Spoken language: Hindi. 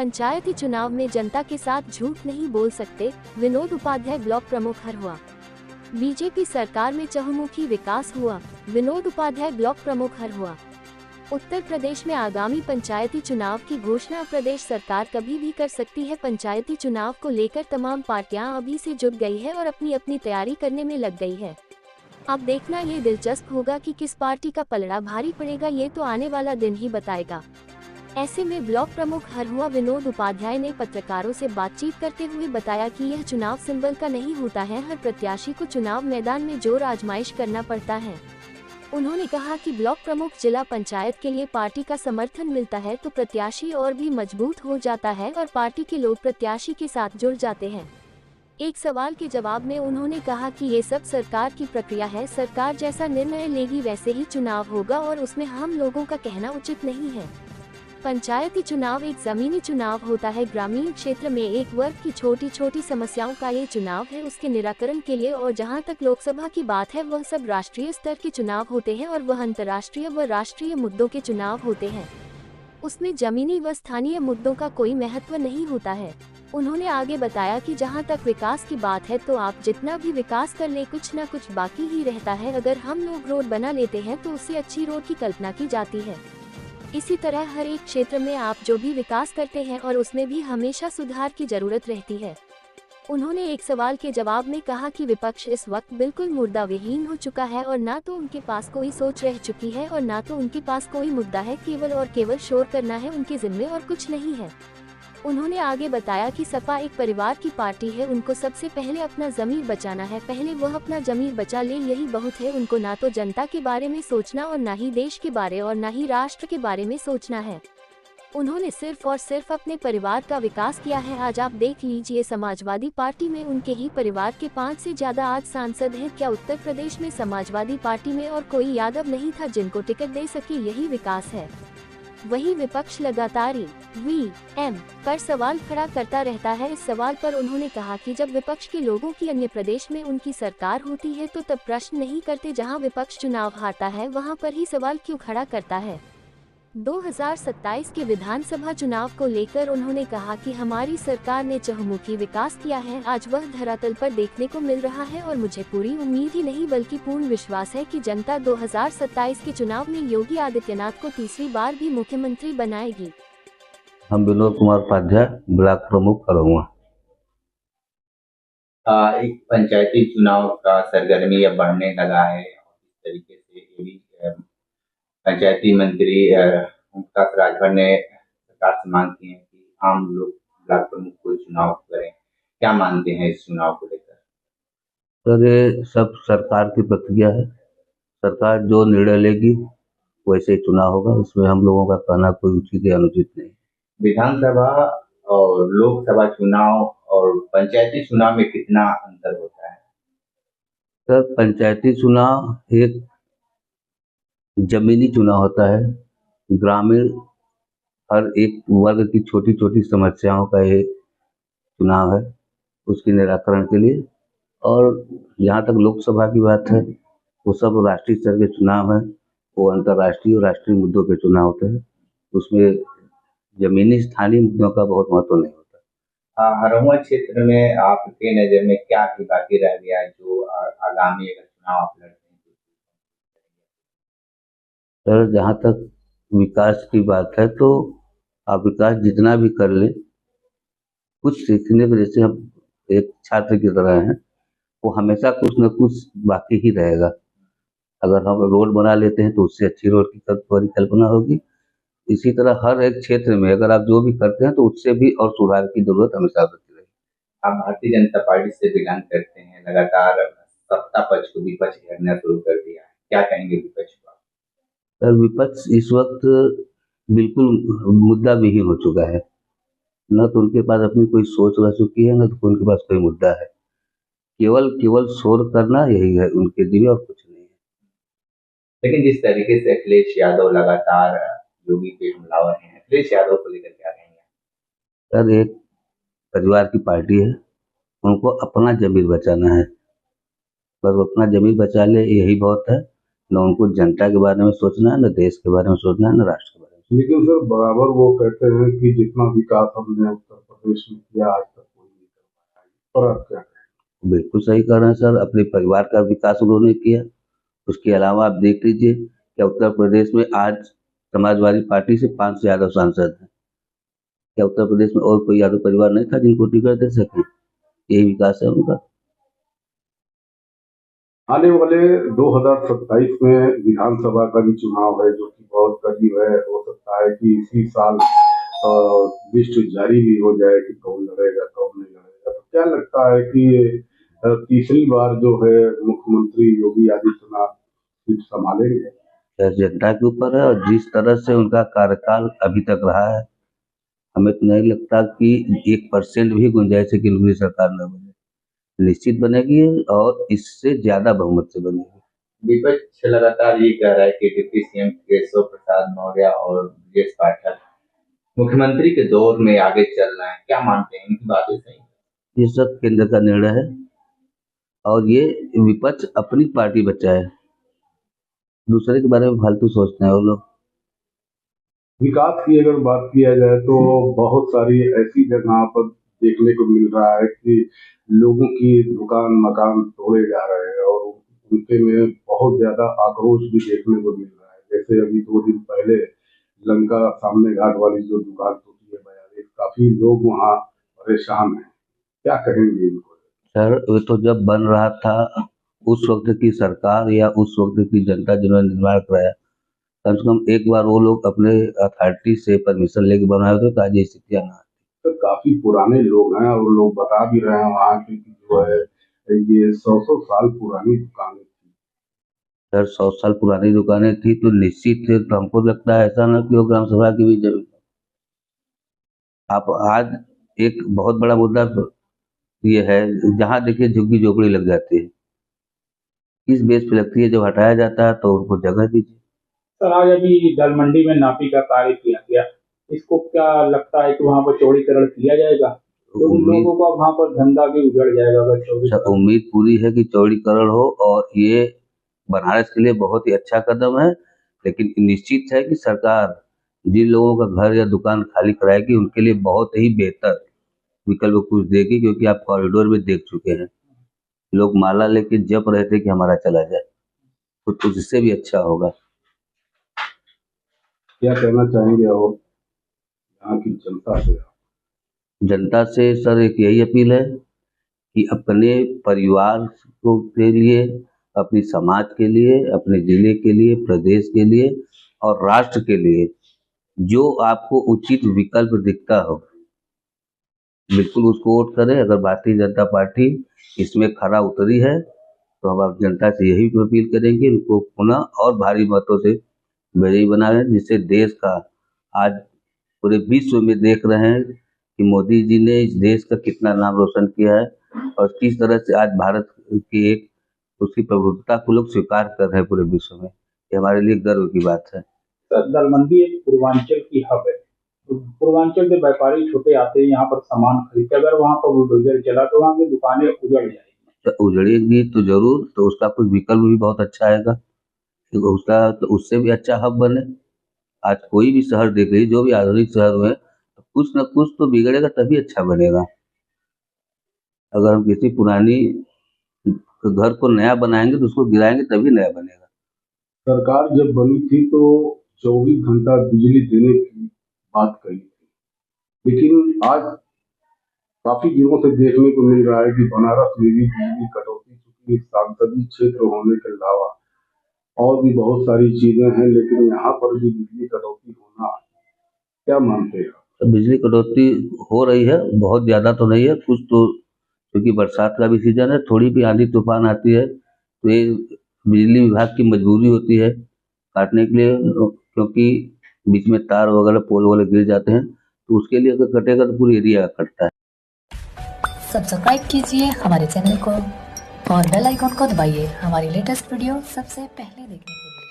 पंचायती चुनाव में जनता के साथ झूठ नहीं बोल सकते, विनोद उपाध्याय ब्लॉक प्रमुख हरहुआ। बीजेपी सरकार में चहुमुखी विकास हुआ, विनोद उपाध्याय ब्लॉक प्रमुख हरहुआ। उत्तर प्रदेश में आगामी पंचायती चुनाव की घोषणा प्रदेश सरकार कभी भी कर सकती है। पंचायती चुनाव को लेकर तमाम पार्टियां अभी से जुट गई है और अपनी अपनी तैयारी करने में लग गई है। अब देखना ये दिलचस्प होगा कि किस पार्टी का पलड़ा भारी पड़ेगा, ये तो आने वाला दिन ही बताएगा। ऐसे में ब्लॉक प्रमुख हरहुआ विनोद उपाध्याय ने पत्रकारों से बातचीत करते हुए बताया कि यह चुनाव सिंबल का नहीं होता है, हर प्रत्याशी को चुनाव मैदान में जोर आजमाइश करना पड़ता है। उन्होंने कहा कि ब्लॉक प्रमुख जिला पंचायत के लिए पार्टी का समर्थन मिलता है तो प्रत्याशी और भी मजबूत हो जाता है और पार्टी के लोग प्रत्याशी के साथ जुड़ जाते हैं। एक सवाल के जवाब में उन्होंने कहा कि ये सब सरकार की प्रक्रिया है, सरकार जैसा निर्णय लेगी वैसे ही चुनाव होगा और उसमें हम लोगों का कहना उचित नहीं है। पंचायती चुनाव एक जमीनी चुनाव होता है, ग्रामीण क्षेत्र में एक वर्ग की छोटी छोटी समस्याओं का ये चुनाव है उसके निराकरण के लिए। और जहां तक लोकसभा की बात है वह सब राष्ट्रीय स्तर के चुनाव होते हैं और वह अंतर्राष्ट्रीय व राष्ट्रीय मुद्दों के चुनाव होते हैं, उसमें जमीनी व स्थानीय मुद्दों का कोई महत्व नहीं होता है। उन्होंने आगे बताया कि जहां तक विकास की बात है तो आप जितना भी विकास कर ले कुछ न कुछ बाकी ही रहता है। अगर हम लोग रोड बना लेते हैं तो उससे अच्छी रोड की कल्पना की जाती है। इसी तरह हर एक क्षेत्र में आप जो भी विकास करते हैं और उसमें भी हमेशा सुधार की जरूरत रहती है। उन्होंने एक सवाल के जवाब में कहा कि विपक्ष इस वक्त बिल्कुल मुर्दाविहीन हो चुका है और ना तो उनके पास कोई सोच रह चुकी है और ना तो उनके पास कोई मुद्दा है, केवल और केवल शोर करना है उनके जिम्मे और कुछ नहीं है। उन्होंने आगे बताया कि सपा एक परिवार की पार्टी है, उनको सबसे पहले अपना ज़मीर बचाना है, पहले वह अपना ज़मीर बचा ले यही बहुत है। उनको ना तो जनता के बारे में सोचना और ना ही देश के बारे और ना ही राष्ट्र के बारे में सोचना है। उन्होंने सिर्फ और सिर्फ अपने परिवार का विकास किया है। आज आप देख लीजिए, समाजवादी पार्टी में उनके ही परिवार के 5 से ज्यादा आज सांसद हैं। क्या उत्तर प्रदेश में समाजवादी पार्टी में और कोई यादव नहीं था जिनको टिकट दे सके? यही विकास है। वही विपक्ष लगातार ईवीएम पर सवाल खड़ा करता रहता है। इस सवाल पर उन्होंने कहा कि जब विपक्ष के लोगों की अन्य प्रदेश में उनकी सरकार होती है तो तब प्रश्न नहीं करते, जहां विपक्ष चुनाव हारता है वहां पर ही सवाल क्यों खड़ा करता है। 2027 के विधानसभा चुनाव को लेकर उन्होंने कहा कि हमारी सरकार ने चहुमुखी विकास किया है, आज वह धरातल पर देखने को मिल रहा है और मुझे पूरी उम्मीद ही नहीं बल्कि पूर्ण विश्वास है कि जनता 2027 के चुनाव में योगी आदित्यनाथ को तीसरी बार भी मुख्यमंत्री बनाएगी। हम विनोद कुमार उपाध्याय ब्लॉक प्रमुख हरहुआ। एक पंचायती चुनाव का सरगर्मी अब बढ़ने लगा है। इस तरीके से ये भी पंचायती मंत्री ओमप्रकाश राजभर ने सरकार से मांग की है कि आम लोग ब्लॉक प्रमुख को चुनाव करें। क्या मानते हैं इस चुनाव को लेकर? सर, ये सब सरकार की प्रक्रिया है, सरकार जो निर्णय लेगी वैसे ही चुनाव होगा, इसमें हम लोगों का कहना कोई उचित या अनुचित नहीं। विधानसभा और लोकसभा चुनाव और पंचायती चुनाव में कितना अंतर होता है? सर, पंचायती चुनाव एक जमीनी चुनाव होता है, ग्रामीण हर एक वर्ग की छोटी छोटी समस्याओं का ये चुनाव है उसके निराकरण के लिए। और जहाँ तक लोकसभा की बात है वो सब राष्ट्रीय स्तर के चुनाव हैं, वो अंतर्राष्ट्रीय और राष्ट्रीय मुद्दों के चुनाव होते हैं, उसमें जमीनी स्थानीय मुद्दों का बहुत महत्व नहीं होता। हरहुआ क्षेत्र में आपके नज़र में क्या ही बाकी रह गया जो आगामी अगर चुनाव आप लड़ते हैं? सर, जहाँ तक विकास की बात है तो आप विकास जितना भी कर लें, कुछ सीखने को, जैसे हम एक छात्र की तरह हैं, वो हमेशा कुछ न कुछ बाकी ही रहेगा। अगर हम रोड बना लेते हैं तो उससे अच्छी रोड की परिकल्पना होगी। इसी तरह हर एक क्षेत्र में अगर आप जो भी करते हैं तो उससे भी और सुधार की जरूरत हमेशा रहती है। आप भारतीय जनता पार्टी से बिलोंग करते हैं, लगातार सत्ता पक्ष को विपक्ष घेरना शुरू कर दिया है, क्या कहेंगे विपक्ष को? सर, विपक्ष इस वक्त बिल्कुल मुद्दा विहीन हो चुका है, न तो उनके पास अपनी कोई सोच रह चुकी है, न तो उनके पास कोई मुद्दा है। केवल शोर करना यही है उनके लिए और कुछ नहीं है। लेकिन जिस तरीके से अखिलेश यादव लगातार योगी पे हमलावर हैं, अखिलेश यादव को लेकर क्या कहेंगे? सर, एक परिवार की पार्टी है, उनको अपना जमीर बचाना है, बस वो अपना जमीर बचा ले यही बहुत है। न उनको जनता के बारे में सोचना है, न देश के बारे में सोचना है, न राष्ट्र के बारे में। लेकिन सर बराबर वो कहते हैं कि जितना विकास हमने उत्तर प्रदेश में किया आज तक कोई नहीं कर पाया। और आप क्या कहें? बिल्कुल सही कह रहे हैं सर, अपने परिवार का विकास उन्होंने किया। उसके अलावा आप देख लीजिए क्या उत्तर प्रदेश में आज समाजवादी पार्टी से 5 से ज़्यादा सांसद हैं। क्या उत्तर प्रदेश में और कोई यादव परिवार नहीं था जिनको टिकट दे सके? यही विकास है उनका। आने वाले 2027 में विधानसभा का भी चुनाव है जो कि बहुत करीब है। हो सकता है कि इसी साल लिस्ट जारी भी हो जाए कि कौन लड़ेगा कौन नहीं लड़ेगा। तो क्या लगता है कि तीसरी बार जो है मुख्यमंत्री योगी आदित्यनाथ सीट संभालेंगे? यह जनता के ऊपर है, और जिस तरह से उनका कार्यकाल अभी तक रहा है, हमें तो नहीं लगता कि 1% भी गुंजाइश है कि उनकी सरकार न बने। निश्चित बनेगी और इससे ज्यादा बहुमत से बनेगी। विपक्ष लगातार ये कह रहा है कि डिप्टी सीएम केशव प्रसाद मौर्य और ब्रजेश पाठक मुख्यमंत्री के दौर में आगे चल रहे हैं, क्या मानते हैं, इनकी बातें सही हैं? ये सब केंद्र का निर्णय है और ये विपक्ष अपनी पार्टी बचाए, दूसरे के बारे में फालतू सोचते हैं वो लोग। विकास की अगर बात किया जाए तो बहुत सारी ऐसी जगह पर देखने को मिल रहा है कि लोगों की दुकान मकान तोड़े जा रहे हैं और उनके में बहुत ज्यादा आक्रोश भी देखने को मिल रहा है। जैसे अभी 2 दिन पहले लंका सामने घाट वाली जो दुकान टूटी है 42, काफी लोग वहाँ परेशान हैं। क्या कहेंगे इनको? सर वो तो जब बन रहा था उस वक्त की सरकार या उस वक्त की जनता जिन्होंने निर्माण कराया, कम से कम एक बार वो लोग अपने अथॉरिटी से परमिशन लेके बनाए होते तो आज ये स्थितियाँ ना। तो काफी पुराने लोग हैं और लोग बता भी रहे हैं वहाँ की कि जो है ये 100 साल पुरानी दुकानें थी। सर 100 साल पुरानी दुकानें थी तो निश्चित थे, तो हमको लगता है ऐसा ना कि वो ग्राम सभा की भी जमीन। आप आज एक बहुत बड़ा मुद्दा ये है, जहाँ देखिए झुग्गी झोपड़ी लग जाती है, किस बेस पे लगती है? जब हटाया जाता है तो उनको जगह दीजिए। सर आज अभी दल मंडी में नापी का कार्य किया गया, इसको क्या लगता है कि वहाँ पर चौड़ीकरण किया जाएगा तो उन उम्मीद लोगों का वहाँ पर धंधा भी उजड़ जाएगा अगर अच्छा, चौड़ीकरण। उम्मीद पूरी है कि चौड़ीकरण हो और ये बनारस के लिए बहुत ही अच्छा कदम है। लेकिन निश्चित है कि सरकार जिन लोगों का घर या दुकान खाली कराएगी उनके लिए बहुत ही बेहतर विकल्प कुछ देगी, क्योंकि आप कॉरिडोर में देख चुके हैं लोग माला लेके जप रहे थे कि हमारा चला जाए, तो कुछ इससे भी अच्छा होगा। क्या कहना चाहेंगे और यहाँ की जनता से? जनता से सर एक यही अपील है कि अपने परिवार को के लिए, अपनी समाज के लिए, अपने जिले के लिए, प्रदेश के लिए और राष्ट्र के लिए जो आपको उचित विकल्प दिखता हो, बिल्कुल उसको वोट करें। अगर भारतीय जनता पार्टी इसमें खरा उतरी है तो हम आप जनता से यही अपील करेंगे उनको पुनः और भारी मतों से विजयी बनाएं, जिससे देश का आज पूरे विश्व में देख रहे हैं कि मोदी जी ने इस देश का कितना नाम रोशन किया है और किस तरह से आज भारत की एक उसकी प्रभुत्वता को लोग स्वीकार कर रहे हैं पूरे विश्व में। ये हमारे लिए गर्व की बात है। सर दल मंडी एक पूर्वांचल की हब है, तो पूर्वांचल के व्यापारी छोटे आते हैं यहाँ पर सामान खरीदते, अगर वहाँ पर बुलडोजर चला तो वहाँ की दुकानें उजड़ जाएगी। तो उजड़ेगी तो जरूर, तो उसका कुछ विकल्प भी बहुत अच्छा आएगा, तो उसका तो उससे भी अच्छा हब बने। आज कोई भी शहर देख लीजिए, जो भी आधुनिक शहर हुए, तो कुछ न कुछ तो बिगड़ेगा तभी अच्छा बनेगा। अगर हम किसी पुरानी घर को नया बनाएंगे तो उसको गिराएंगे तभी नया बनेगा। सरकार जब बनी थी तो 24 घंटा बिजली देने की बात कही थी, लेकिन आज काफी दिनों से देखने को मिल रहा है कि बनारस में भी बिजली कटौती, चूंकि सांसदीय क्षेत्र होने के अलावा और भी बहुत सारी चीजें हैं, लेकिन यहाँ पर भी बिजली कटौती होना, क्या मानते हैं? तो बिजली कटौती हो रही है, बहुत ज़्यादा तो नहीं है, कुछ तो क्योंकि बरसात का भी सीजन है, थोड़ी भी आंधी तूफान आती है तो ये बिजली विभाग की मजबूरी होती है काटने के लिए, क्योंकि बीच में तार वगैरह पोल वगैरह गिर जाते हैं, तो उसके लिए अगर कटेगा तो पूरी एरिया कटता है। सब्सक्राइब कीजिए हमारे चैनल को और बेल आइकॉन को दबाइए हमारी लेटेस्ट वीडियो सबसे पहले देखने के लिए।